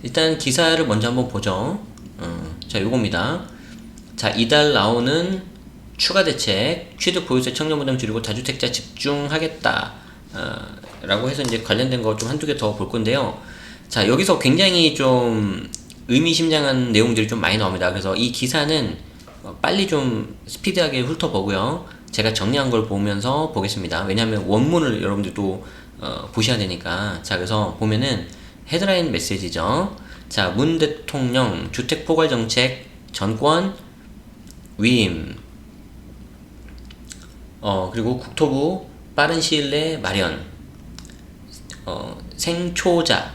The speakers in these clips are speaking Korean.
일단 기사를 먼저 한번 보죠. 자, 요겁니다. 자, 이달 나오는 추가 대책, 취득 보유세 청년 부담 줄이고 다주택자 집중하겠다. 라고 해서 이제 관련된 거 좀 한두 개 더 볼 건데요. 자, 여기서 굉장히 좀 의미심장한 내용들이 좀 많이 나옵니다. 그래서 이 기사는 빨리 좀 스피드하게 훑어보고요. 제가 정리한 걸 보면서 보겠습니다. 왜냐하면 원문을 여러분들도 보셔야 되니까. 자, 그래서 보면은 헤드라인 메시지죠. 자, 문 대통령 주택 포괄 정책 전권 위임. 그리고 국토부 빠른 시일 내 마련. 생초자.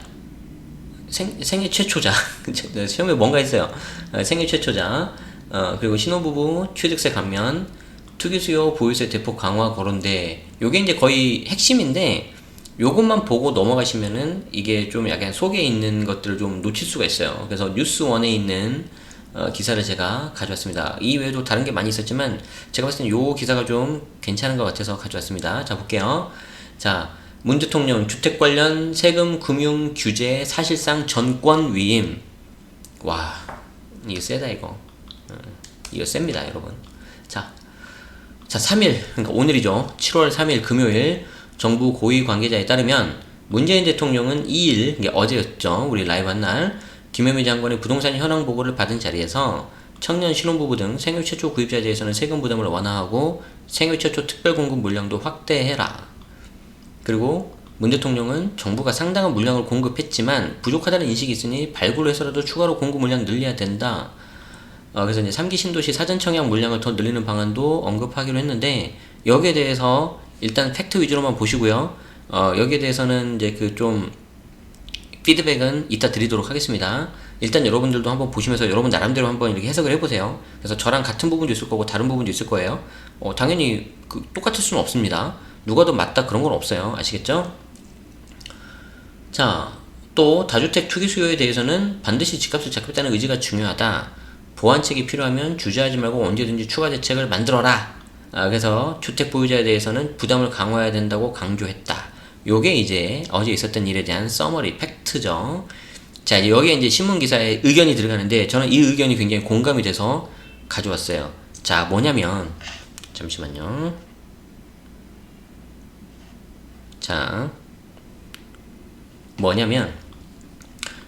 생애 최초자. 시험에 뭔가 있어요. 생애 최초자. 그리고 신혼부부 취득세 감면. 투기 수요 보유세 대폭 강화 거론돼. 요게 이제 거의 핵심인데, 요것만 보고 넘어가시면은 이게 좀 약간 속에 있는 것들을 좀 놓칠 수가 있어요. 그래서 뉴스원에 있는 기사를 제가 가져왔습니다. 이 외에도 다른 게 많이 있었지만 제가 봤을 때는 요 기사가 좀 괜찮은 것 같아서 가져왔습니다. 자, 볼게요. 자, 문 대통령 주택 관련 세금 금융 규제 사실상 전권 위임. 와, 이거 세다 이거. 이거 셉니다 여러분. 자, 3일, 그러니까 오늘이죠. 7월 3일 금요일 정부 고위 관계자에 따르면 문재인 대통령은 2일, 이게 어제였죠. 우리 라이브 한 날, 김현미 장관의 부동산 현황 보고를 받은 자리에서 청년 신혼부부 등 생애 최초 구입자에 대해서는 세금 부담을 완화하고 생애 최초 특별 공급 물량도 확대해라. 그리고 문 대통령은 정부가 상당한 물량을 공급했지만 부족하다는 인식이 있으니 발굴을 해서라도 추가로 공급 물량 늘려야 된다. 그래서 이제 3기 신도시 사전 청약 물량을 더 늘리는 방안도 언급하기로 했는데, 여기에 대해서 일단 팩트 위주로만 보시고요. 여기에 대해서는 이제 그 좀 피드백은 이따 드리도록 하겠습니다. 일단 여러분들도 한번 보시면서 여러분 나름대로 한번 이렇게 해석을 해보세요. 그래서 저랑 같은 부분도 있을 거고 다른 부분도 있을 거예요. 당연히 똑같을 수는 없습니다. 누가 더 맞다 그런 건 없어요. 아시겠죠? 자, 또 다주택 투기 수요에 대해서는 반드시 집값을 잡겠다는 의지가 중요하다. 보완책이 필요하면 주저하지 말고 언제든지 추가 대책을 만들어라. 그래서 주택 보유자에 대해서는 부담을 강화해야 된다고 강조했다. 요게 이제 어제 있었던 일에 대한 서머리 팩트죠. 자, 여기에 이제 신문 기사에 의견이 들어가는데 저는 이 의견이 굉장히 공감이 돼서 가져왔어요. 자, 뭐냐면, 잠시만요. 자, 뭐냐면,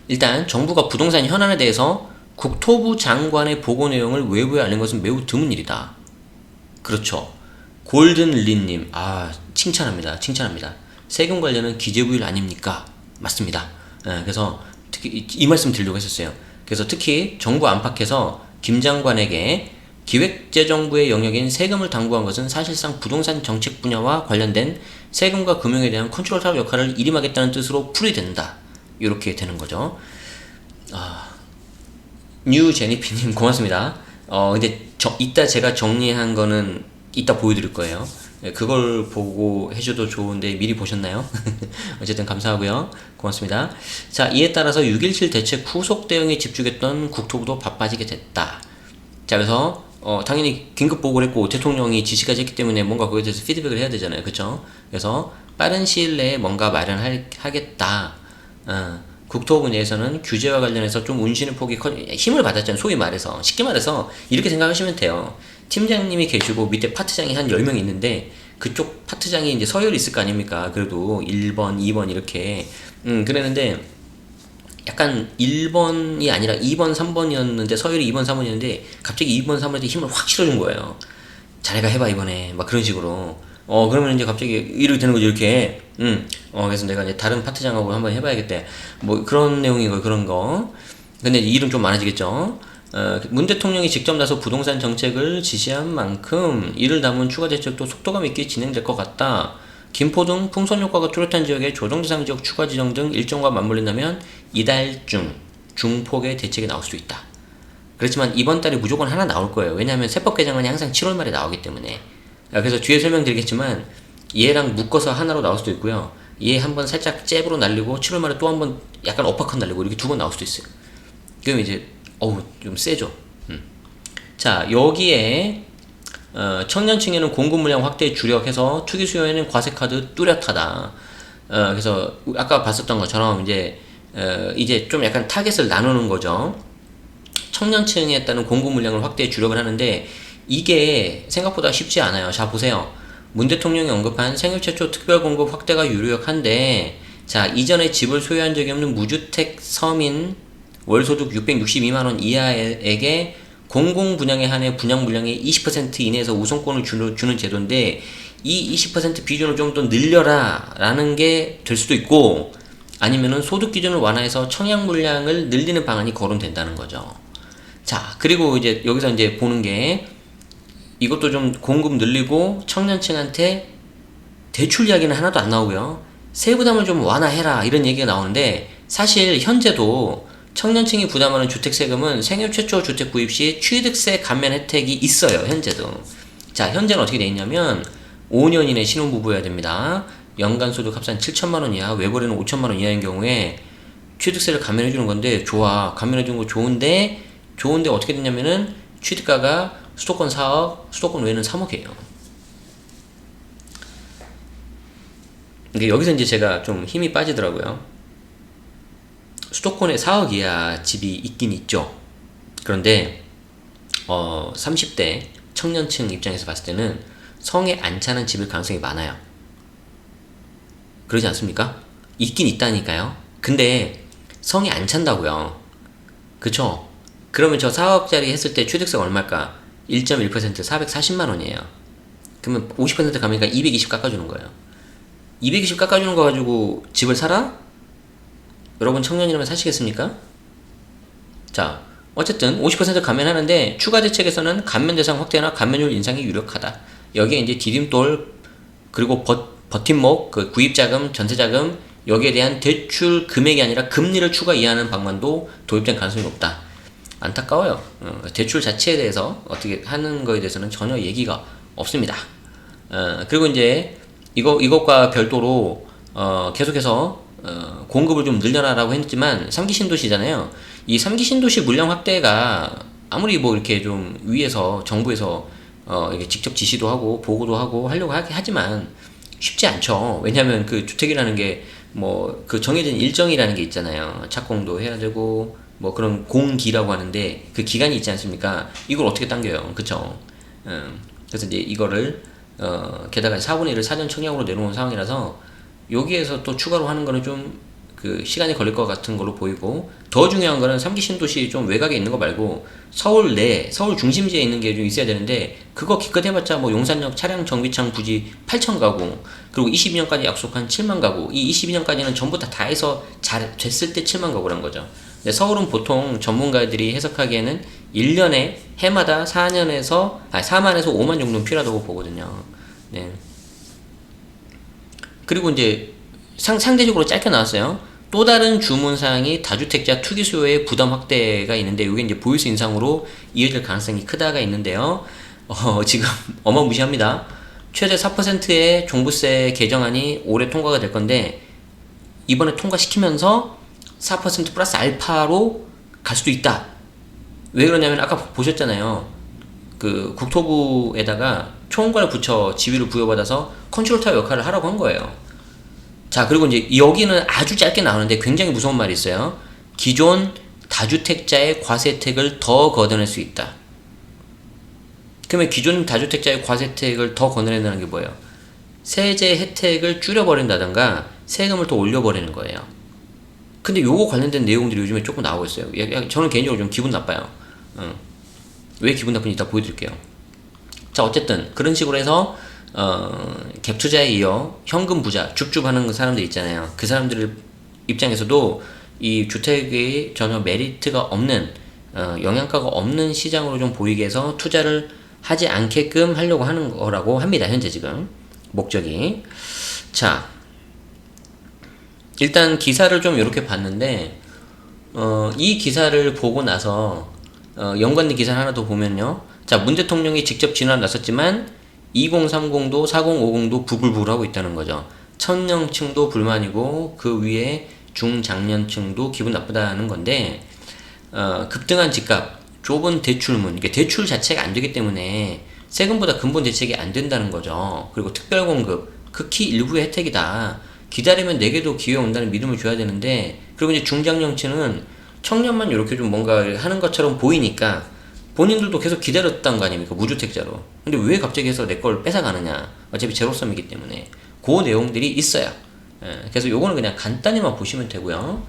일단 정부가 부동산 현안에 대해서 국토부 장관의 보고 내용을 외부에 알린 것은 매우 드문 일이다. 그렇죠. 골든린님, 칭찬합니다. 세금 관련은 기재부일 아닙니까? 맞습니다. 그래서 특히 이 말씀 드리려고 했었어요. 그래서 특히 정부 안팎에서 김 장관에게 기획재정부의 영역인 세금을 당부한 것은 사실상 부동산 정책 분야와 관련된 세금과 금융에 대한 컨트롤 사업 역할을 일임하겠다는 뜻으로 풀이된다. 이렇게 되는 거죠. 뉴제니피님 고맙습니다. 근데 이따 제가 정리한 거는 이따 보여드릴 거예요. 그걸 보고 해줘도 좋은데 미리 보셨나요? 어쨌든 감사하고요. 고맙습니다. 자, 이에 따라서 6.17 대책 후속 대응에 집중했던 국토부도 바빠지게 됐다. 자, 그래서 당연히 긴급 보고를 했고 대통령이 지시까지 했기 때문에 뭔가 거기에 대해서 피드백을 해야 되잖아요. 그쵸? 그래서 빠른 시일 내에 뭔가 마련하겠다. 국토부 내에서는 규제와 관련해서 좀 운신의 폭이 힘을 받았잖아요. 소위 말해서. 쉽게 말해서 이렇게 생각하시면 돼요. 팀장님이 계시고 밑에 파트장이 한 10명 있는데 그쪽 파트장이 이제 서열이 있을 거 아닙니까? 그래도 1번, 2번 이렇게. 그랬는데 약간 1번이 아니라 2번, 3번이었는데 서열이 2번, 3번이었는데 갑자기 2번, 3번한테 힘을 확 실어준 거예요. 자네가 해봐 이번에. 막 그런 식으로. 그러면 이제 갑자기 이렇게 되는 거죠, 이렇게. 그래서 내가 이제 다른 파트장하고 한번 해봐야겠대. 뭐 그런 내용이고 그런 거. 근데 일은 좀 많아지겠죠. 문 대통령이 직접 나서 부동산 정책을 지시한 만큼 이를 담은 추가 대책도 속도감 있게 진행될 것 같다. 김포 등 풍선 효과가 뚜렷한 지역의 조정 대상 지역 추가 지정 등 일정과 맞물린다면 이달 중 중폭의 대책이 나올 수 있다. 그렇지만 이번 달에 무조건 하나 나올 거예요. 왜냐하면 세법 개정안이 항상 7월 말에 나오기 때문에. 그래서 뒤에 설명드리겠지만 얘랑 묶어서 하나로 나올 수도 있고요. 얘 한번 살짝 잽으로 날리고 7월 말에 또 한번 약간 어퍼컷 날리고 이렇게 두 번 나올 수도 있어요. 그럼 이제 좀 세죠. 자, 여기에 청년층에는 공급 물량 확대에 주력해서 투기 수요에는 과세카드 뚜렷하다. 그래서 아까 봤었던 것처럼 이제 이제 좀 약간 타겟을 나누는 거죠. 청년층에 따른 공급 물량을 확대해 주력을 하는데 이게 생각보다 쉽지 않아요. 자, 보세요. 문 대통령이 언급한 생애 최초 특별 공급 확대가 유력한데, 자, 이전에 집을 소유한 적이 없는 무주택 서민 월소득 662만원 이하에게 공공 분양에 한해 분양 물량의 20% 이내에서 우선권을 주는 제도인데, 이 20% 비중을 좀 더 늘려라 라는 게 될 수도 있고, 아니면은 소득 기준을 완화해서 청약 물량을 늘리는 방안이 거론된다는 거죠. 자, 그리고 이제 여기서 이제 보는 게, 이것도 좀 공급 늘리고 청년층한테 대출 이야기는 하나도 안 나오고요. 세부담을 좀 완화해라 이런 얘기가 나오는데, 사실 현재도 청년층이 부담하는 주택세금은 생애 최초 주택 구입 시 취득세 감면 혜택이 있어요. 현재도. 자, 현재는 어떻게 돼 있냐면 5년 이내 신혼부부여야 됩니다. 연간 소득 합산 7천만원 이하, 외벌이는 5천만원 이하인 경우에 취득세를 감면해주는 건데, 좋아. 감면해주는 거 좋은데 어떻게 됐냐면은 취득가가 수도권 4억, 수도권 외는 3억이에요. 근데 여기서 이제 제가 좀 힘이 빠지더라고요. 수도권에 4억 이하 집이 있긴 있죠. 그런데 30대 청년층 입장에서 봤을 때는 성에 안 차는 집일 가능성이 많아요. 그러지 않습니까? 있긴 있다니까요. 근데 성에 안 찬다고요. 그쵸? 그러면 저 4억짜리 했을 때 취득세가 얼마일까? 1.1% 440만원이에요. 그러면 50% 가니까 220 깎아주는 거예요. 220 깎아주는 거 가지고 집을 사라? 여러분 청년이라면 사시겠습니까? 자, 어쨌든 50% 감면하는데 추가 대책에서는 감면 대상 확대나 감면율 인상이 유력하다. 여기에 이제 디딤돌, 그리고 버팀목, 그 구입자금, 전세자금, 여기에 대한 대출 금액이 아니라 금리를 추가 이하하는 방안도 도입된 가능성이 높다. 안타까워요. 대출 자체에 대해서 어떻게 하는 거에 대해서는 전혀 얘기가 없습니다. 그리고 이제 이것과 별도로 계속해서 공급을 좀 늘려라라고 했지만 3기 신도시잖아요. 이 3기 신도시 물량 확대가 아무리 뭐 이렇게 좀 위에서 정부에서 이게 직접 지시도 하고 보고도 하고 하려고 하지만 쉽지 않죠. 왜냐하면 그 주택이라는 게 뭐 그 정해진 일정이라는 게 있잖아요. 착공도 해야 되고 뭐 그런 공기라고 하는데 그 기간이 있지 않습니까? 이걸 어떻게 당겨요? 그쵸? 그래서 이제 이거를 게다가 4분의 1을 사전 청약으로 내놓은 상황이라서 여기에서 또 추가로 하는 거는 좀 그 시간이 걸릴 것 같은 걸로 보이고, 더 중요한 거는 3기 신도시 좀 외곽에 있는 거 말고 서울 중심지에 있는 게 좀 있어야 되는데, 그거 기껏 해봤자 뭐 용산역 차량 정비창 부지 8천 가구, 그리고 22년까지 약속한 7만 가구, 이 22년까지는 전부 다 해서 잘 됐을 때 7만 가구란 거죠. 근데 서울은 보통 전문가들이 해석하기에는 1년에 해마다 4만에서 5만 정도는 필요하다고 보거든요. 네. 그리고 이제 상대적으로 짧게 나왔어요. 또 다른 주문사항이 다주택자 투기 수요의 부담 확대가 있는데, 이게 이제 보유세 인상으로 이어질 가능성이 크다가 있는데요. 지금 어마무시합니다. 최대 4%의 종부세 개정안이 올해 통과가 될 건데, 이번에 통과시키면서 4% 플러스 알파로 갈 수도 있다. 왜 그러냐면 아까 보셨잖아요. 그 국토부에다가 총괄 부처 지위를 부여받아서 컨트롤 타워 역할을 하라고 한 거예요. 자, 그리고 이제 여기는 아주 짧게 나오는데 굉장히 무서운 말이 있어요. 기존 다주택자의 과세 혜택을 더 걷어낼 수 있다. 그러면 기존 다주택자의 과세 혜택을 더 걷어낸다는 게 뭐예요? 세제 혜택을 줄여버린다던가 세금을 더 올려버리는 거예요. 근데 요거 관련된 내용들이 요즘에 조금 나오고 있어요. 저는 개인적으로 좀 기분 나빠요. 왜 기분 나쁜지 이따 보여드릴게요. 자, 어쨌든 그런 식으로 해서 갭 투자에 이어 현금 부자, 줍줍하는 사람들 있잖아요. 그 사람들 입장에서도 이 주택이 전혀 메리트가 없는, 영양가가 없는 시장으로 좀 보이게 해서 투자를 하지 않게끔 하려고 하는 거라고 합니다. 현재 지금 목적이. 자, 일단 기사를 좀 이렇게 봤는데, 이 기사를 보고 나서 연관된 기사 하나 더 보면요. 자, 문 대통령이 직접 진화를 나섰지만 2030도 4050도 부글부글하고 있다는 거죠. 청년층도 불만이고 그 위에 중장년층도 기분 나쁘다는 건데, 급등한 집값, 좁은 대출문, 이게 대출 자체가 안 되기 때문에 세금보다 근본 대책이 안 된다는 거죠. 그리고 특별공급, 극히 일부의 혜택이다. 기다리면 내게도 기회 온다는 믿음을 줘야 되는데 그리고 이제 중장년층은 청년만 이렇게 좀 뭔가 하는 것처럼 보이니까 본인들도 계속 기다렸던 거 아닙니까? 무주택자로. 근데 왜 갑자기 해서 내 걸 뺏어가느냐? 어차피 제로섬이기 때문에. 그 내용들이 있어요. 그래서 요거는 그냥 간단히만 보시면 되고요.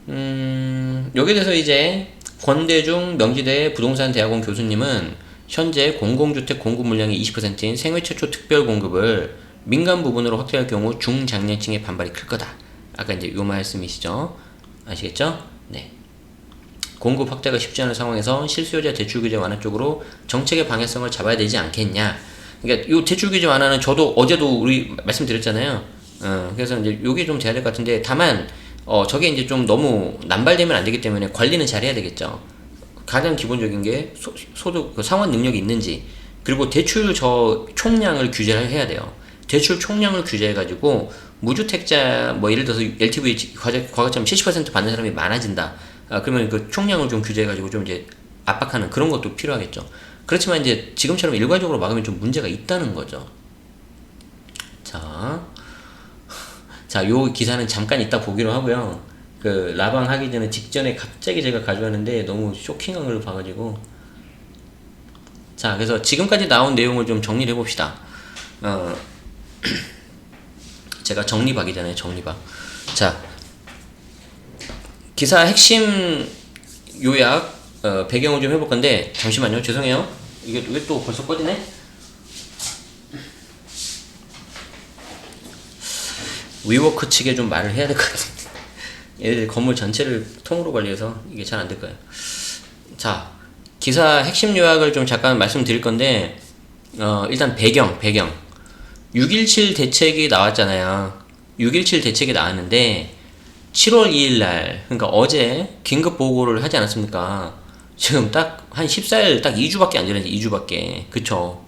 여기에 대해서 이제 권대중 명지대 부동산 대학원 교수님은 현재 공공주택 공급 물량이 20%인 생애 최초 특별 공급을 민간 부분으로 확대할 경우 중장년층의 반발이 클 거다. 아까 이제 요 말씀이시죠? 아시겠죠? 네. 공급 확대가 쉽지 않은 상황에서 실수요자 대출 규제 완화 쪽으로 정책의 방향성을 잡아야 되지 않겠냐. 그러니까 요 대출 규제 완화는 저도 어제도 우리 말씀드렸잖아요. 그래서 이제 요게 좀 돼야 될 것 같은데, 다만 저게 이제 좀 너무 남발되면 안 되기 때문에 관리는 잘 해야 되겠죠. 가장 기본적인 게 소득 그 상환 능력이 있는지, 그리고 대출 총량을 규제를 해야 돼요. 대출 총량을 규제해가지고 무주택자 뭐 예를 들어서 LTV 과거처럼 70% 받는 사람이 많아진다. 그러면 그 총량을 좀 규제해가지고 좀 이제 압박하는 그런 것도 필요하겠죠. 그렇지만 이제 지금처럼 일괄적으로 막으면 좀 문제가 있다는 거죠. 자, 요 기사는 잠깐 이따 보기로 하고요. 그 라방 하기 전에 직전에 갑자기 제가 가져왔는데 너무 쇼킹한 걸 봐가지고. 자, 그래서 지금까지 나온 내용을 좀 정리를 해봅시다. 제가 정리박이잖아요, 정리박. 자, 기사 핵심 요약, 배경을 좀 해볼 건데, 잠시만요, 죄송해요. 이게 왜 또 벌써 꺼지네? 위워크 측에 좀 말을 해야 될 것 같은데. 얘들 건물 전체를 통으로 관리해서 이게 잘 안 될 거예요. 자, 기사 핵심 요약을 좀 잠깐 말씀드릴 건데, 일단 배경. 6.17 대책이 나왔잖아요. 6.17 대책이 나왔는데, 7월 2일 날, 그러니까 어제 긴급 보고를 하지 않았습니까? 지금 딱 한 14일, 딱 2주밖에 안 지났지, 2주밖에. 그쵸?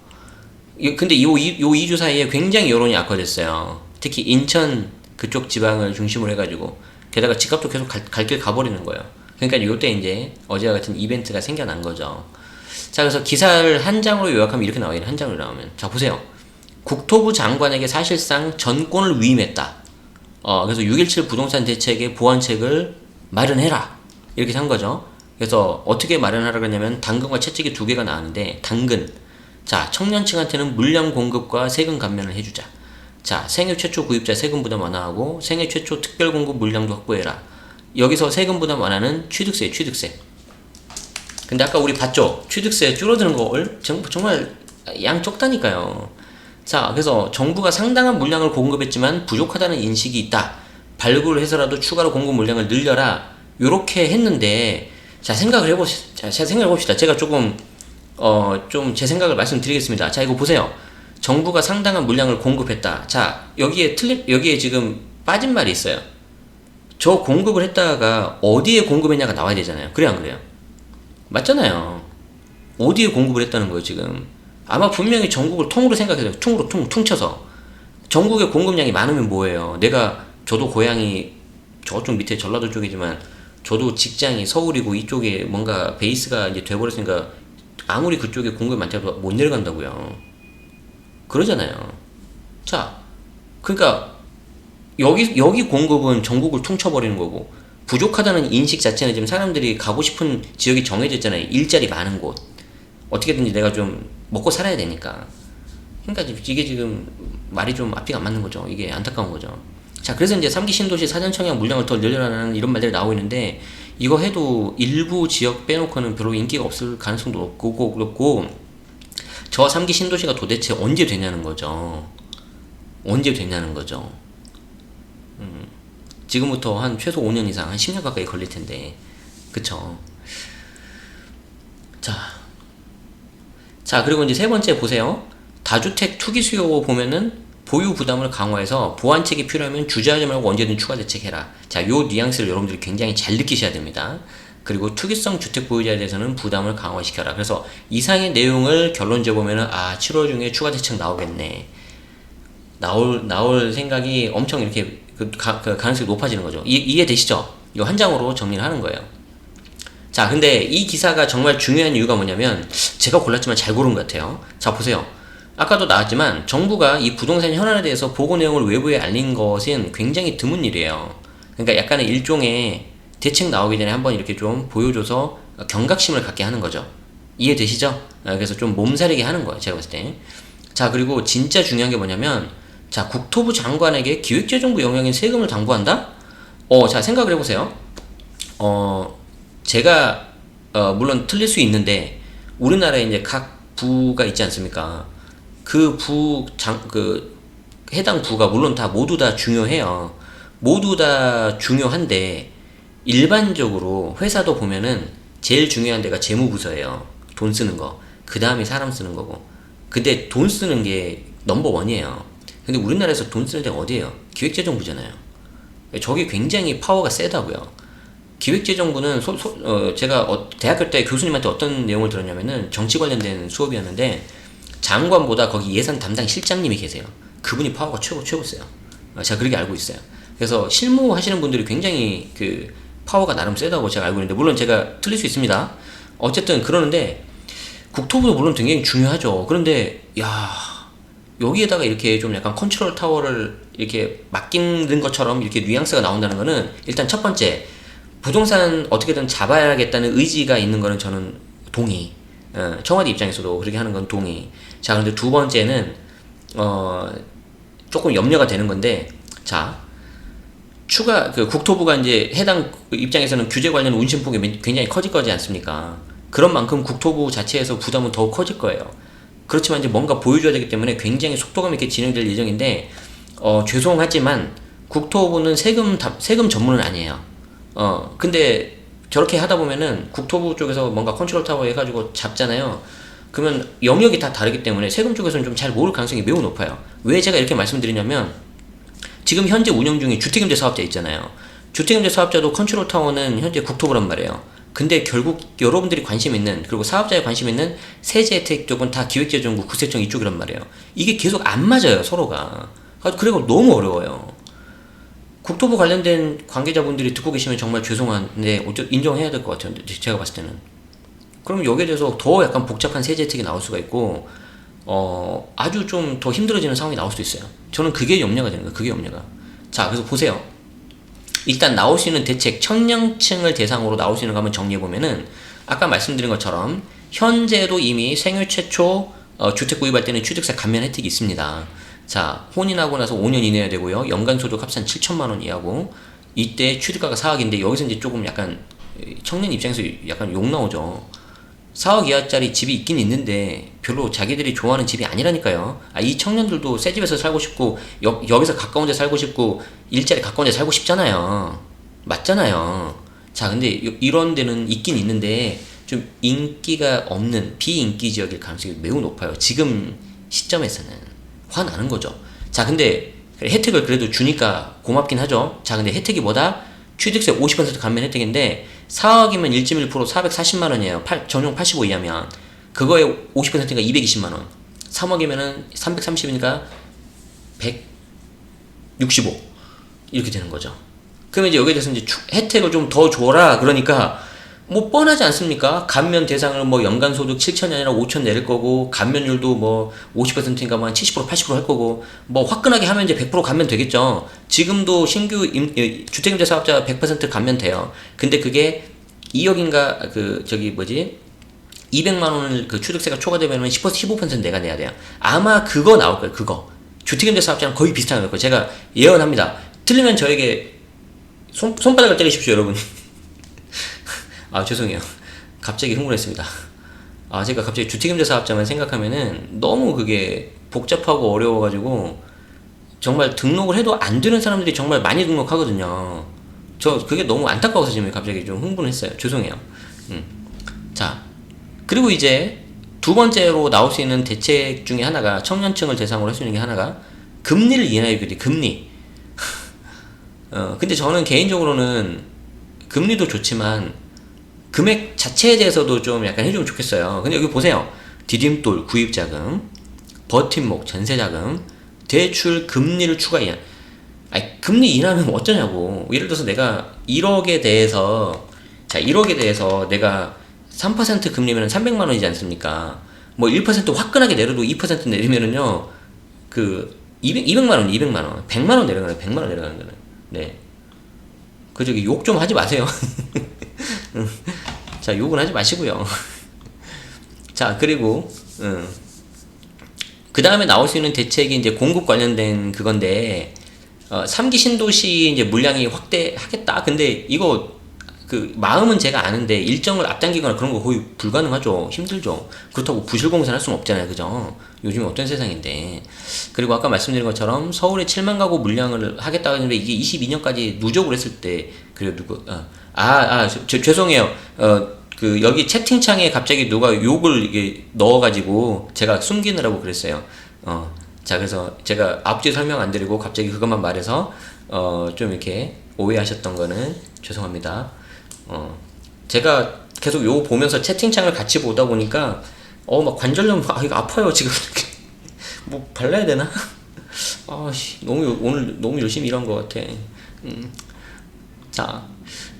근데 요 2주 사이에 굉장히 여론이 악화됐어요. 특히 인천 그쪽 지방을 중심으로 해가지고. 게다가 집값도 계속 갈 길 가버리는 거예요. 그러니까 요때 이제 어제와 같은 이벤트가 생겨난 거죠. 자, 그래서 기사를 한 장으로 요약하면 이렇게 나와요. 한 장으로 나오면. 자, 보세요. 국토부 장관에게 사실상 전권을 위임했다. 그래서 6.17 부동산 대책의 보완책을 마련해라. 이렇게 한 거죠. 그래서 어떻게 마련하라고 했냐면 당근과 채찍이 두 개가 나왔는데, 당근. 자, 청년층한테는 물량 공급과 세금 감면을 해주자. 자, 생애 최초 구입자 세금 부담 완화하고 생애 최초 특별 공급 물량도 확보해라. 여기서 세금 부담 완화는 취득세. 근데 아까 우리 봤죠? 취득세 줄어드는 걸 정말 양 적다니까요. 자, 그래서 정부가 상당한 물량을 공급했지만 부족하다는 인식이 있다. 발굴을 해서라도 추가로 공급 물량을 늘려라. 요렇게 했는데, 자, 생각을 해봅시다. 제가 조금 좀 제 생각을 말씀드리겠습니다. 자, 이거 보세요. 정부가 상당한 물량을 공급했다. 자, 여기에 지금 빠진 말이 있어요. 저 공급을 했다가 어디에 공급했냐가 나와야 되잖아요. 그래, 안 그래요? 맞잖아요. 어디에 공급을 했다는 거예요, 지금. 아마 분명히 전국을 통으로 생각해요. 퉁쳐서. 전국의 공급량이 많으면 뭐예요? 저도 고향이 저쪽 밑에 전라도 쪽이지만, 저도 직장이 서울이고 이쪽에 뭔가 베이스가 이제 돼버렸으니까 아무리 그쪽에 공급이 많다고 못 내려간다고요. 그러잖아요. 자, 그러니까 여기 공급은 전국을 퉁쳐버리는 거고, 부족하다는 인식 자체는 지금 사람들이 가고 싶은 지역이 정해져 있잖아요. 일자리 많은 곳. 어떻게든지 내가 좀 먹고 살아야 되니까. 그러니까 이게 지금 말이 좀 앞뒤가 안 맞는 거죠. 이게 안타까운 거죠. 자, 그래서 이제 3기 신도시 사전 청약 물량을 더 늘려라는 이런 말들이 나오고 있는데, 이거 해도 일부 지역 빼놓고는 별로 인기가 없을 가능성도 높고, 저 3기 신도시가 도대체 언제 되냐는 거죠. 지금부터 한 최소 5년 이상, 한 10년 가까이 걸릴 텐데. 그쵸. 자, 그리고 이제 세 번째 보세요. 다주택 투기 수요 보면은 보유 부담을 강화해서 보완책이 필요하면 주저하지 말고 언제든 추가 대책해라. 자, 요 뉘앙스를 여러분들이 굉장히 잘 느끼셔야 됩니다. 그리고 투기성 주택 보유자에 대해서는 부담을 강화시켜라. 그래서 이상의 내용을 결론져 보면은 7월 중에 추가 대책 나오겠네. 나올 생각이 엄청 이렇게 그 가능성이 높아지는 거죠. 이해되시죠? 이 한 장으로 정리를 하는 거예요. 자, 근데 이 기사가 정말 중요한 이유가 뭐냐면, 제가 골랐지만 잘 고른 것 같아요. 자, 보세요. 아까도 나왔지만 정부가 이 부동산 현안에 대해서 보고 내용을 외부에 알린 것은 굉장히 드문 일이에요. 그러니까 약간의 일종의 대책 나오기 전에 한번 이렇게 좀 보여줘서 경각심을 갖게 하는 거죠. 이해되시죠? 그래서 좀 몸살이게 하는 거예요, 제가 봤을 때. 자, 그리고 진짜 중요한 게 뭐냐면, 자, 국토부 장관에게 기획재정부 영역인 세금을 당부한다? 자, 생각을 해보세요. 제가, 물론 틀릴 수 있는데, 우리나라에 이제 각 부가 있지 않습니까? 해당 부가 물론 모두 다 중요해요. 모두 다 중요한데, 일반적으로 회사도 보면은 제일 중요한 데가 재무부서예요. 돈 쓰는 거. 그 다음에 사람 쓰는 거고. 근데 돈 쓰는 게 넘버원이에요. 근데 우리나라에서 돈 쓰는 데가 어디예요? 기획재정부잖아요. 저게 굉장히 파워가 세다고요. 기획재정부는 제가 대학교 때 교수님한테 어떤 내용을 들었냐면은 정치 관련된 수업이었는데 장관보다 거기 예산 담당 실장님이 계세요. 그분이 파워가 최고세요. 제가 그렇게 알고 있어요. 그래서 실무 하시는 분들이 굉장히 파워가 나름 세다고 제가 알고 있는데, 물론 제가 틀릴 수 있습니다. 어쨌든 그러는데 국토부도 물론 굉장히 중요하죠. 그런데 여기에다가 이렇게 좀 약간 컨트롤 타워를 이렇게 맡기는 것처럼 이렇게 뉘앙스가 나온다는 거는, 일단 첫 번째, 부동산 어떻게든 잡아야겠다는 의지가 있는 거는 저는 동의. 청와대 입장에서도 그렇게 하는 건 동의. 자, 그런데 두 번째는 조금 염려가 되는 건데, 자, 국토부가 이제 해당 입장에서는 규제 관련 운신폭이 굉장히 커질 거지 않습니까? 그런 만큼 국토부 자체에서 부담은 더욱 커질 거예요. 그렇지만 이제 뭔가 보여줘야 되기 때문에 굉장히 속도감 있게 진행될 예정인데, 죄송하지만 국토부는 세금 전문은 아니에요. 근데 저렇게 하다 보면은 국토부 쪽에서 뭔가 컨트롤 타워 해가지고 잡잖아요. 그러면 영역이 다 다르기 때문에 세금 쪽에서는 좀 잘 모를 가능성이 매우 높아요. 왜 제가 이렇게 말씀드리냐면, 지금 현재 운영 중인 주택임대 사업자 있잖아요. 주택임대 사업자도 컨트롤 타워는 현재 국토부란 말이에요. 근데 결국 여러분들이 관심 있는, 그리고 사업자에 관심 있는 세제 혜택 쪽은 다 기획재정부, 국세청 이쪽이란 말이에요. 이게 계속 안 맞아요, 서로가. 그리고 너무 어려워요. 국토부 관련된 관계자분들이 듣고 계시면 정말 죄송한데 인정해야 될 것 같아요, 제가 봤을 때는. 그럼 여기에 대해서 더 약간 복잡한 세제 혜택이 나올 수가 있고, 아주 좀 더 힘들어지는 상황이 나올 수도 있어요. 저는 그게 염려가 되는 거예요. 그게 염려가. 자, 그래서 보세요. 일단 나올 수 있는 대책, 청년층을 대상으로 나올 수 있는 거 한번 정리해보면은, 아까 말씀드린 것처럼 현재도 이미 생애 최초 주택 구입할 때는 취득세 감면 혜택이 있습니다. 자, 혼인하고 나서 5년 이내야 되고요. 연간 소득 합산 7천만 원 이하고, 이때 취득가가 4억인데 여기서 이제 조금 약간 청년 입장에서 약간 욕 나오죠. 4억 이하짜리 집이 있긴 있는데 별로 자기들이 좋아하는 집이 아니라니까요. 이 청년들도 새 집에서 살고 싶고, 여기서 가까운 데 살고 싶고, 일자리 가까운 데 살고 싶잖아요. 맞잖아요. 자, 근데 이런 데는 있긴 있는데 좀 인기가 없는 비인기 지역일 가능성이 매우 높아요. 지금 시점에서는 화나는 거죠. 자, 근데 혜택을 그래도 주니까 고맙긴 하죠. 자, 근데 혜택이 뭐다? 취득세 50% 감면 혜택인데 4억이면 1.1% 440만 원이에요. 전용 85 이하면. 그거에 50%가 220만 원. 3억이면은 330이니까 165. 이렇게 되는 거죠. 그러면 이제 여기에 대해서 이제 혜택을 좀 더 줘라. 그러니까 뭐 뻔하지 않습니까? 감면 대상을 뭐 연간 소득 7천이 아니라 5천 내릴 거고, 감면율도 뭐 50%인가 뭐 한 70% 80%할 거고, 뭐 화끈하게 하면 이제 100% 감면 되겠죠. 지금도 신규 주택임대 사업자 100% 감면 돼요. 근데 그게 2억인가 200만 원을 취득세가 초과되면 15% 내가 내야 돼요. 아마 그거 나올 거예요. 그거. 주택임대 사업자랑 거의 비슷한 거예요. 제가 예언합니다. 틀리면 저에게 손바닥을 때리십시오, 여러분. 죄송해요. 갑자기 흥분했습니다. 제가 갑자기 주택임대 사업자만 생각하면은 너무 그게 복잡하고 어려워가지고 정말 등록을 해도 안 되는 사람들이 정말 많이 등록하거든요. 저 그게 너무 안타까워서 지금 갑자기 좀 흥분했어요. 죄송해요. 자, 그리고 이제 두 번째로 나올 수 있는 대책 중에 하나가, 청년층을 대상으로 할 수 있는 게 하나가 금리를 인하여 규제, 금리. 근데 저는 개인적으로는 금리도 좋지만 금액 자체에 대해서도 좀 약간 해주면 좋겠어요. 근데 여기 보세요. 디딤돌, 구입자금, 버팀목, 전세자금, 대출 금리를 추가 인하. 금리 인하면 어쩌냐고. 예를 들어서 내가 1억에 대해서 내가 3% 금리면 300만 원이지 않습니까? 뭐 1% 화끈하게 내려도 2% 내리면은요, 200만 원, 100만 원 내려가는 거예요. 네. 그 저기 욕 좀 하지 마세요. 자, 욕은 하지 마시고요. 자, 그리고 그 다음에 나올 수 있는 대책이 이제 공급 관련된 그건데 3기 신도시 이제 물량이 확대하겠다. 근데 이거 그 마음은 제가 아는데 일정을 앞당기거나 그런 거 거의 불가능하죠. 힘들죠. 그렇다고 부실공사를 할 수는 없잖아요. 그죠? 요즘에 어떤 세상인데. 그리고 아까 말씀드린 것처럼 서울에 7만 가구 물량을 하겠다고 했는데 이게 22년까지 누적을 했을 때 그래 누구 죄송해요. 그 여기 채팅창에 갑자기 누가 욕을 이게 넣어가지고 제가 숨기느라고 그랬어요. 자, 그래서 제가 앞뒤 설명 안 드리고 갑자기 그것만 말해서 좀 이렇게 오해하셨던 거는 죄송합니다. 제가 계속 요거 보면서 채팅창을 같이 보다 보니까 막 관절염 이거 아파요 지금. 뭐 발라야 되나? 오늘 너무 열심히 일한 것 같아.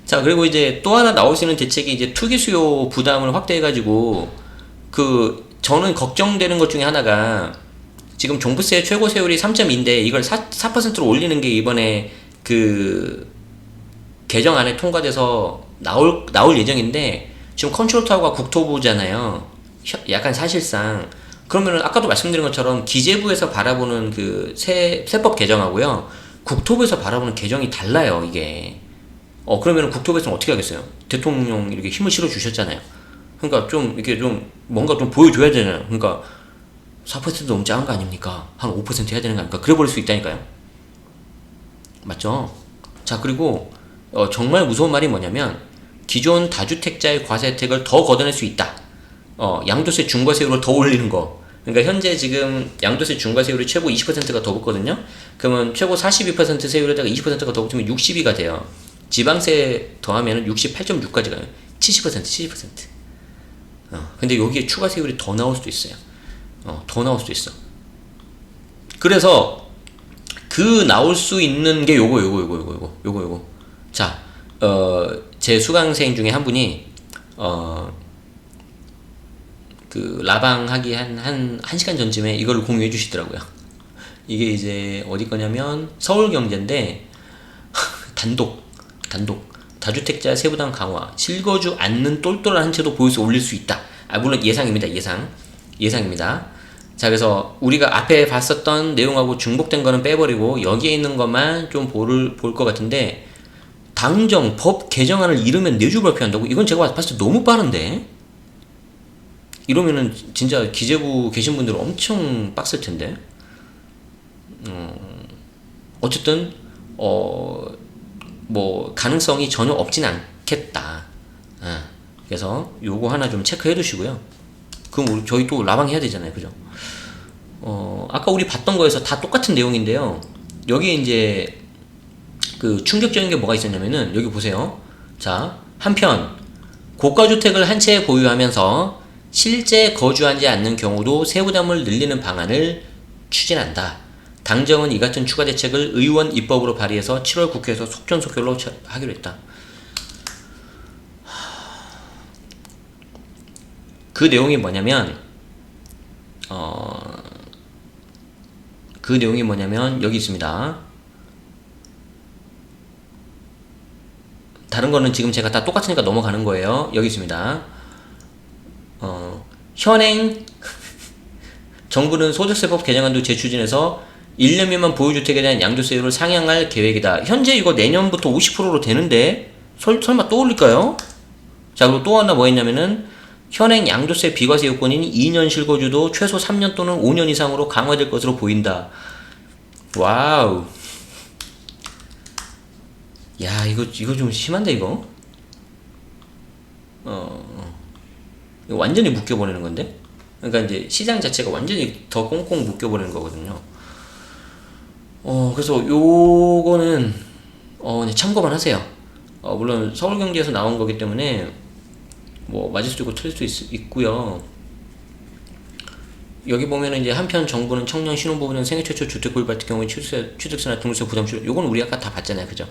자, 그리고 이제 또 하나 나올 수 있는 대책이 이제 투기 수요 부담을 확대해가지고 저는 걱정되는 것 중에 하나가 지금 종부세 최고 세율이 3.2인데 이걸 4%로 올리는 게 이번에 그 개정안에 통과돼서 나올 예정인데 지금 컨트롤 타워가 국토부잖아요. 약간 사실상 그러면은 아까도 말씀드린 것처럼 기재부에서 바라보는 그 세법 개정하고요 국토부에서 바라보는 개정이 달라요 이게. 그러면은 국토부에서는 어떻게 하겠어요? 대통령 이렇게 힘을 실어 주셨잖아요. 그러니까 좀 이렇게 좀 뭔가 좀 보여줘야 되잖아요. 그러니까 4%도 너무 작은 거 아닙니까? 한 5% 해야 되는 거 아닙니까? 그래 버릴 수 있다니까요. 맞죠? 자, 그리고 정말 무서운 말이 뭐냐면 기존 다주택자의 과세 혜택을 더 걷어낼 수 있다. 양도세 중과세율을 더 올리는 거. 그러니까 현재 지금 양도세 중과세율이 최고 20%가 더 붙거든요. 그러면 최고 42% 세율에다가 20%가 더 붙으면 62가 돼요. 지방세 더하면 68.6까지 가요. 70%. 근데 여기에 추가 세율이 더 나올 수도 있어요. 더 나올 수도 있어. 그래서 그 나올 수 있는 게 요거. 자, 제 수강생 중에 한 분이 그 라방 하기 한 1시간 전쯤에 이걸 공유해 주시더라고요. 이게 이제 어디 거냐면 서울경제인데 단독 다주택자 세부담 강화 실거주 않는 똘똘한 한 채도 보유세 올릴 수 있다. 물론 예상입니다. 자, 그래서 우리가 앞에 봤었던 내용하고 중복된 거는 빼버리고 여기에 있는 것만 좀 볼 것 같은데 당정 법 개정안을 이르면 내주 발표한다고? 이건 제가 봤을 때 너무 빠른데? 이러면은 진짜 기재부 계신 분들은 엄청 빡셀 텐데. 어쨌든 뭐 가능성이 전혀 없진 않겠다. 그래서 요거 하나 좀 체크해 두시고요. 그럼 저희 또 라방 해야 되잖아요, 그죠? 아까 우리 봤던 거에서 다 똑같은 내용인데요. 여기에 이제 그 충격적인 게 뭐가 있었냐면은 여기 보세요. 자, 한편 고가주택을 한 채 보유하면서 실제 거주하지 않는 경우도 세부담을 늘리는 방안을 추진한다. 당정은 이 같은 추가 대책을 의원 입법으로 발의해서 7월 국회에서 속전속결로 하기로 했다. 그 내용이 뭐냐면 여기 있습니다. 다른 거는 지금 제가 다 똑같으니까 넘어가는 거예요. 여기 있습니다. 현행 정부는 소득세법 개정안도 재추진해서 1년 미만 보유주택에 대한 양도세율을 상향할 계획이다. 현재 이거 내년부터 50%로 되는데 설마 또 올릴까요? 자, 그리고 또 하나 뭐 했냐면은 현행 양도세 비과세 요건인 2년 실거주도 최소 3년 또는 5년 이상으로 강화될 것으로 보인다. 와우. 야, 이거 좀 심한데 이거? 이거 완전히 묶여버리는 건데? 그러니까 이제 시장 자체가 완전히 더 꽁꽁 묶여버리는 거거든요. 그래서 요거는 그냥 참고만 하세요. 물론 서울경제에서 나온 거기 때문에 뭐 맞을 수도 있고 틀릴 수도 있고요. 여기 보면은 이제 한편 정부는 청년 신혼부부는 생애 최초 주택 구입 같은 경우에 취득세나 등록세 부담 줄여. 요건 우리 아까 다 봤잖아요, 그죠?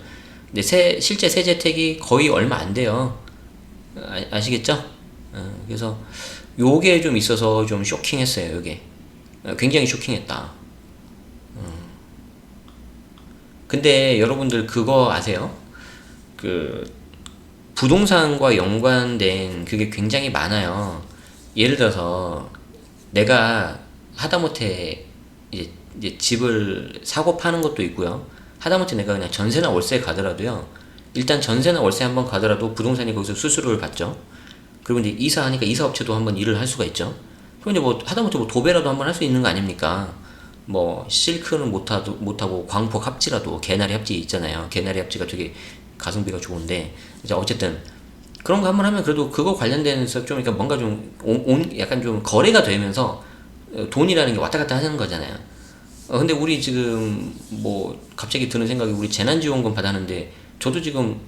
근데 실제 세제 혜택이 거의 얼마 안 돼요. 아시겠죠? 그래서 요게 좀 있어서 좀 쇼킹했어요. 요게 굉장히 쇼킹했다. 근데 여러분들 그거 아세요? 그 부동산과 연관된 그게 굉장히 많아요. 예를 들어서 내가 하다못해 이제 집을 사고 파는 것도 있고요. 하다못해 내가 그냥 전세나 월세 가더라도요. 일단 전세나 월세 한번 가더라도 부동산이 거기서 수수료를 받죠. 그리고 이제 이사하니까 이사업체도 한번 일을 할 수가 있죠. 그리고 이제 뭐 하다못해 뭐 도배라도 한번 할 수 있는 거 아닙니까? 뭐 실크는 못하고 광폭 합지라도 개나리 합지 있잖아요. 개나리 합지가 되게 가성비가 좋은데 이제 어쨌든 그런 거 한번 하면 그래도 그거 관련돼서 좀 그러니까 뭔가 좀 약간 좀 거래가 되면서 돈이라는 게 왔다 갔다 하는 거잖아요. 근데 우리 지금 뭐 갑자기 드는 생각이 우리 재난지원금 받았는데 저도 지금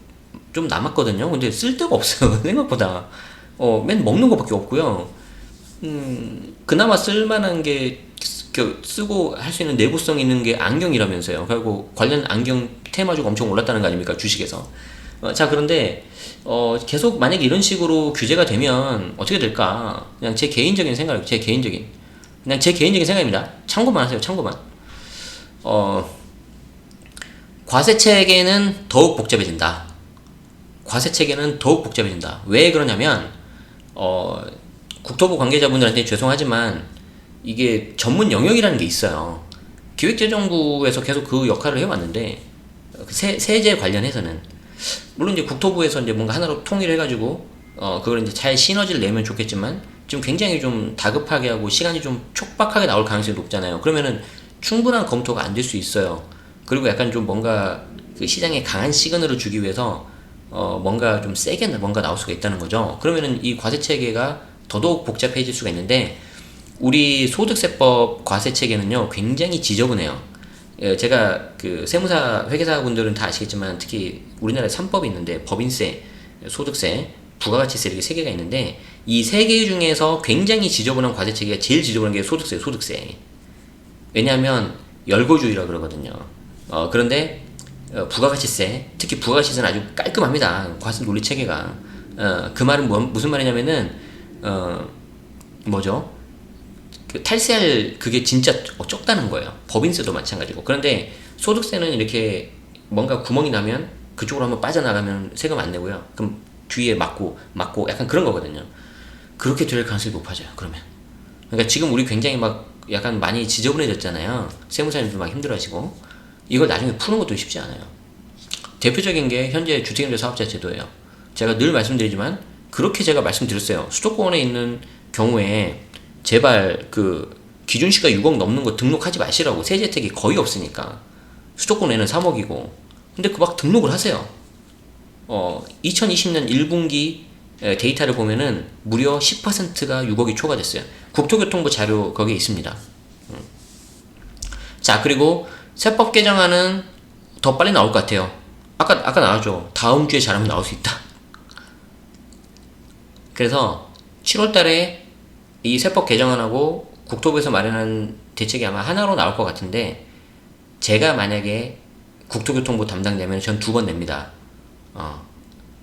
좀 남았거든요. 근데 쓸 데가 없어요. 생각보다. 맨 먹는 거밖에 없고요. 그나마 쓸만한 게 쓰고 할 수 있는 내구성 있는 게 안경이라면서요. 그리고 관련 안경 테마주가 엄청 올랐다는 거 아닙니까? 주식에서. 자, 그런데 계속 만약에 이런 식으로 규제가 되면 어떻게 될까? 그냥 제 개인적인 생각이에요. 그냥 제 개인적인 생각입니다. 참고만 하세요. 참고만. 과세 체계는 더욱 복잡해진다. 과세 체계는 더욱 복잡해진다. 왜 그러냐면 국토부 관계자분들한테 죄송하지만 이게 전문 영역이라는 게 있어요. 기획재정부에서 계속 그 역할을 해왔는데 세제 관련해서는 물론 이제 국토부에서 이제 뭔가 하나로 통일해가지고 그걸 이제 잘 시너지를 내면 좋겠지만 지금 굉장히 좀 다급하게 하고 시간이 좀 촉박하게 나올 가능성이 높잖아요. 그러면은 충분한 검토가 안 될 수 있어요. 그리고 약간 좀 뭔가 그 시장에 강한 시그널을 주기 위해서 뭔가 좀 세게 뭔가 나올 수가 있다는 거죠. 그러면은 이 과세 체계가 더더욱 복잡해질 수가 있는데 우리 소득세법 과세 체계는요 굉장히 지저분해요. 제가 그 세무사 회계사분들은 다 아시겠지만 특히 우리나라에 3법이 있는데 법인세, 소득세, 부가가치세 이렇게 세 개가 있는데 이 세 개 중에서 굉장히 지저분한 과세 체계가 제일 지저분한 게 소득세. 왜냐하면 열거주의라 그러거든요. 그런데 부가가치세, 특히 부가가치세는 아주 깔끔합니다. 과세 논리 체계가. 그 말은 무슨 말이냐면은 뭐죠? 그 탈세할 그게 진짜 적다는 거예요. 법인세도 마찬가지고. 그런데 소득세는 이렇게 뭔가 구멍이 나면 그쪽으로 한번 빠져나가면 세금 안 내고요. 그럼 뒤에 막고 약간 그런 거거든요. 그렇게 될 가능성이 높아져요. 그러면. 그러니까 지금 우리 굉장히 막 약간 많이 지저분해졌잖아요. 세무사님들 막 힘들어하시고 이걸 나중에 푸는 것도 쉽지 않아요. 대표적인 게 현재 주택임대사업자 제도예요. 제가 늘 말씀드리지만 그렇게 제가 말씀드렸어요. 수도권에 있는 경우에 제발 그 기준시가 6억 넘는 거 등록하지 마시라고. 세제 혜택이 거의 없으니까. 수도권에는 3억이고. 근데 그 막 등록을 하세요. 2020년 1분기 데이터를 보면은 무려 10%가 6억이 초과됐어요. 국토교통부 자료 거기에 있습니다. 자, 그리고 세법 개정안은 더 빨리 나올 것 같아요. 아까 나왔죠. 다음 주에 잘하면 나올 수 있다. 그래서 7월 달에 이 세법 개정안하고 국토부에서 마련한 대책이 아마 하나로 나올 것 같은데 제가 만약에 국토교통부 담당자면 전 2번 냅니다.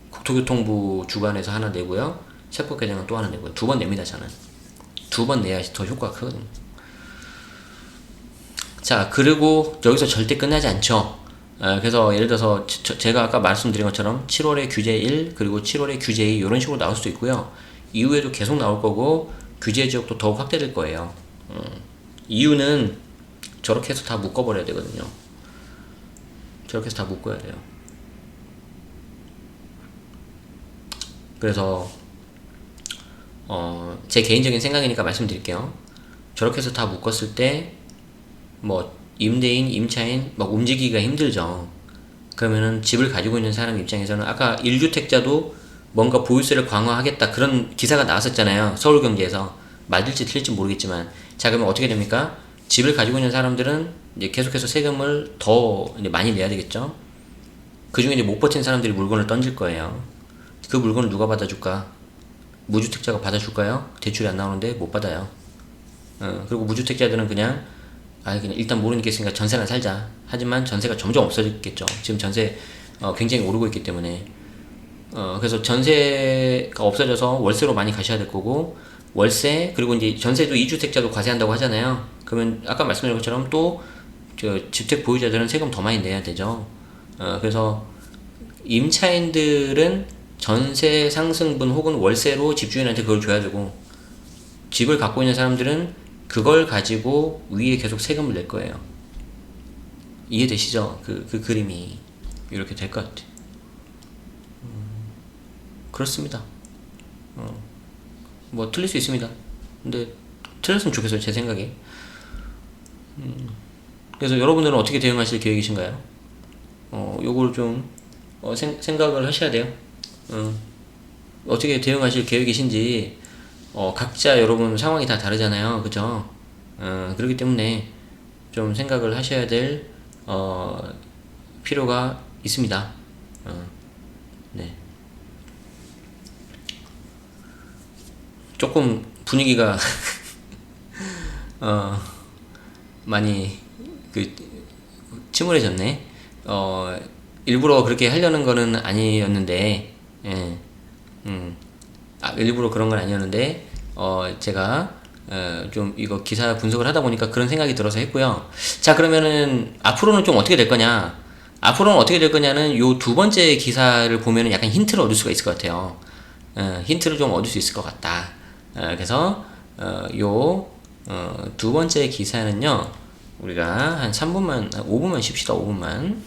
국토교통부 주관에서 하나 내고요. 세법 개정안 또 하나 내고요. 2번 냅니다. 저는 2번 내야 더 효과가 크거든요. 자, 그리고 여기서 절대 끝나지 않죠. 그래서 예를 들어서 제가 아까 말씀드린 것처럼 7월에 규제 1 그리고 7월에 규제 2 이런 식으로 나올 수도 있고요. 이후에도 계속 나올 거고 규제 지역도 더욱 확대될 거예요. 이유는 저렇게 해서 다 묶어버려야 되거든요. 저렇게 해서 다 묶어야 돼요. 그래서 제 개인적인 생각이니까 말씀드릴게요. 저렇게 해서 다 묶었을 때 뭐 임대인, 임차인 막 움직이기가 힘들죠. 그러면은 집을 가지고 있는 사람 입장에서는 아까 1주택자도 뭔가 보유세를 강화하겠다 그런 기사가 나왔었잖아요. 서울경제에서. 맞을지 틀릴지 모르겠지만 자, 그러면 어떻게 됩니까? 집을 가지고 있는 사람들은 이제 계속해서 세금을 더 이제 많이 내야 되겠죠. 그 중에 이제 못 버틴 사람들이 물건을 던질 거예요. 그 물건을 누가 받아줄까? 무주택자가 받아줄까요? 대출이 안 나오는데 못 받아요. 그리고 무주택자들은 그냥 일단 모르니까 있으니까 전세나 살자. 하지만 전세가 점점 없어졌겠죠. 지금 전세 굉장히 오르고 있기 때문에 그래서 전세가 없어져서 월세로 많이 가셔야 될 거고 월세 그리고 이제 전세도 2주택자도 과세한다고 하잖아요. 그러면 아까 말씀드린 것처럼 또 저 주택 보유자들은 세금 더 많이 내야 되죠. 그래서 임차인들은 전세 상승분 혹은 월세로 집주인한테 그걸 줘야 되고, 집을 갖고 있는 사람들은 그걸 가지고 위에 계속 세금을 낼 거예요. 이해되시죠? 그 그림이 이렇게 될 것 같아요. 그렇습니다. 뭐 틀릴 수 있습니다. 근데 틀렸으면 좋겠어요, 제 생각에. 그래서 여러분들은 어떻게 대응하실 계획이신가요? 요걸 좀 생각을 하셔야 돼요. 어떻게 대응하실 계획이신지. 각자 여러분 상황이 다 다르잖아요, 그죠? 그렇기 때문에 좀 생각을 하셔야 될 필요가 있습니다. 네. 조금 분위기가 많이 그 침울해졌네. 일부러 그렇게 하려는 거는 아니었는데, 예, 일부러 그런 건 아니었는데, 제가 좀 이거 기사 분석을 하다 보니까 그런 생각이 들어서 했고요. 자, 그러면은 앞으로는 좀 어떻게 될 거냐? 앞으로는 어떻게 될 거냐는 요 두 번째 기사를 보면은 약간 힌트를 얻을 수가 있을 것 같아요. 힌트를 좀 얻을 수 있을 것 같다. 그래서 요 두 번째 기사는요, 우리가 한 3분만, 5분만 쉽시다. 5분만.